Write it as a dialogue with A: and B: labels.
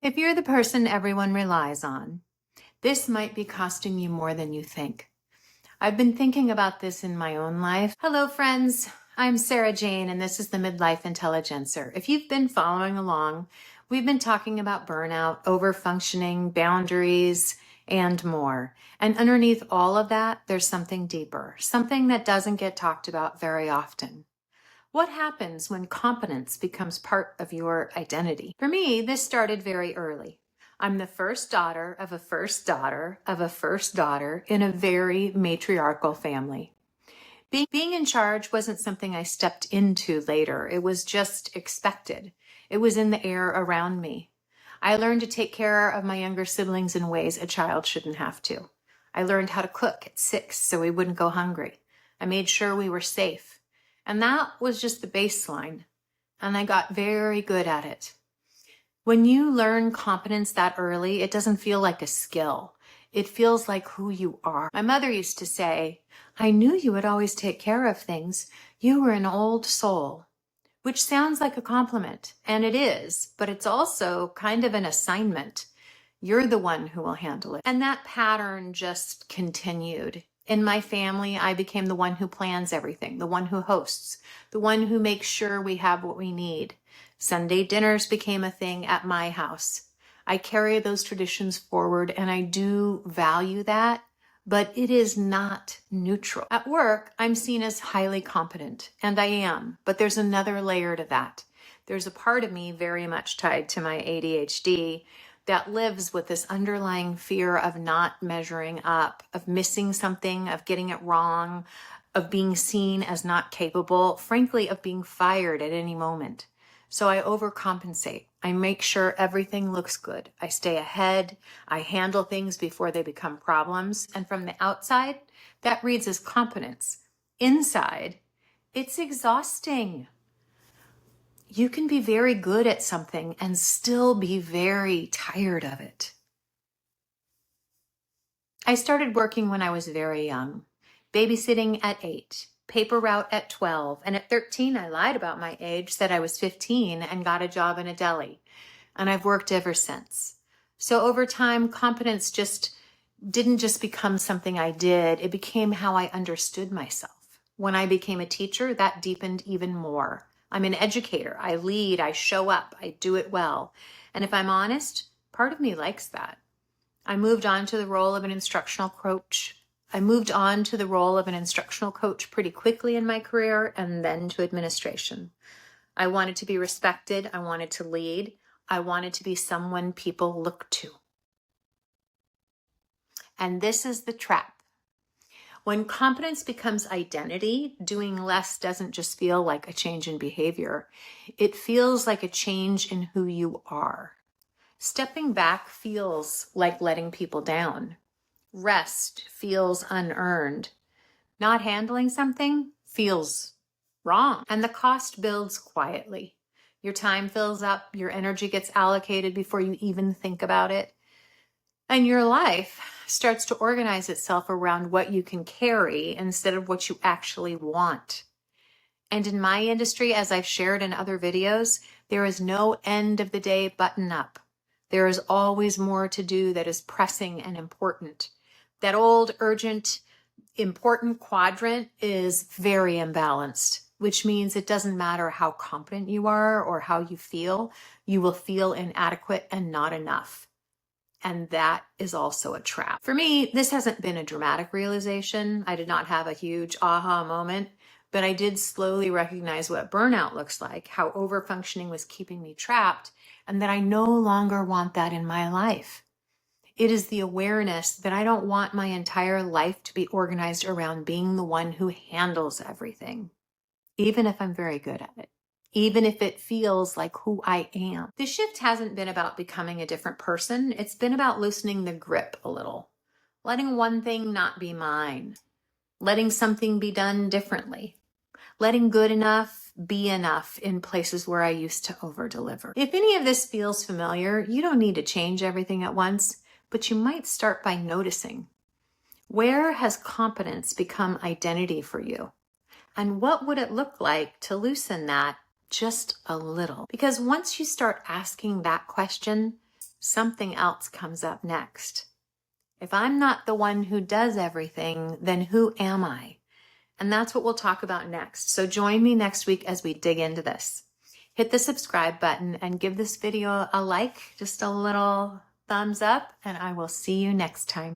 A: If you're the person everyone relies on, this might be costing you more than you think. I've been thinking about this in my own life. Hello, friends. I'm Sarah Jane, and this is the Midlife Intelligencer. If you've been following along, we've been talking about burnout, overfunctioning, boundaries, and more. And underneath all of that, there's something deeper, something that doesn't get talked about very often. What happens when competence becomes part of your identity? For me, this started very early. I'm the first daughter of a first daughter of a first daughter in a very matriarchal family. Being in charge wasn't something I stepped into later. It was just expected. It was in the air around me. I learned to take care of my younger siblings in ways a child shouldn't have to. I learned how to cook at 6 so we wouldn't go hungry. I made sure we were safe. And that was just the baseline. And I got very good at it. When you learn competence that early, it doesn't feel like a skill. It feels like who you are. My mother used to say, "I knew you would always take care of things. You were an old soul," which sounds like a compliment, and it is, but it's also kind of an assignment. You're the one who will handle it. And that pattern just continued. In my family, I became the one who plans everything, the one who hosts, the one who makes sure we have what we need. Sunday dinners became a thing at my house. I carry those traditions forward, and I do value that, but it is not neutral. At work, I'm seen as highly competent, and I am, but there's another layer to that. There's a part of me very much tied to my ADHD that lives with this underlying fear of not measuring up, of missing something, of getting it wrong, of being seen as not capable, frankly, of being fired at any moment. So I overcompensate. I make sure everything looks good. I stay ahead. I handle things before they become problems. And from the outside, that reads as competence. Inside, it's exhausting. You can be very good at something and still be very tired of it. I started working when I was very young, babysitting at 8, paper route at 12, and at 13 I lied about my age, said I was 15, and got a job in a deli. And I've worked ever since. So over time, competence didn't just become something I did, it became how I understood myself. When I became a teacher, that deepened even more. I'm an educator. I lead, I show up, I do it well. And if I'm honest, part of me likes that. I moved on to the role of an instructional coach. Pretty quickly in my career, and then to administration. I wanted to be respected. I wanted to lead. I wanted to be someone people look to. And this is the trap. When competence becomes identity, doing less doesn't just feel like a change in behavior. It feels like a change in who you are. Stepping back feels like letting people down. Rest feels unearned. Not handling something feels wrong. And the cost builds quietly. Your time fills up, your energy gets allocated before you even think about it. And your life starts to organize itself around what you can carry instead of what you actually want. And in my industry, as I've shared in other videos, there is no end of the day button up. There is always more to do that is pressing and important. That old, urgent, important quadrant is very imbalanced, which means it doesn't matter how competent you are or how you will feel inadequate and not enough. And that is also a trap. For me, this hasn't been a dramatic realization. I did not have a huge aha moment, but I did slowly recognize what burnout looks like, how overfunctioning was keeping me trapped, and that I no longer want that in my life. It is the awareness that I don't want my entire life to be organized around being the one who handles everything, even if I'm very good at it, even if it feels like who I am. The shift hasn't been about becoming a different person. It's been about loosening the grip a little, letting one thing not be mine, letting something be done differently, letting good enough be enough in places where I used to over-deliver. If any of this feels familiar, you don't need to change everything at once, but you might start by noticing. Where has competence become identity for you? And what would it look like to loosen that just a little? Because once you start asking that question, something else comes up next. If I'm not the one who does everything, then who am I? And that's what we'll talk about next. So join me next week as we dig into this. Hit the subscribe button and give this video a like, just a little thumbs up, and I will see you next time.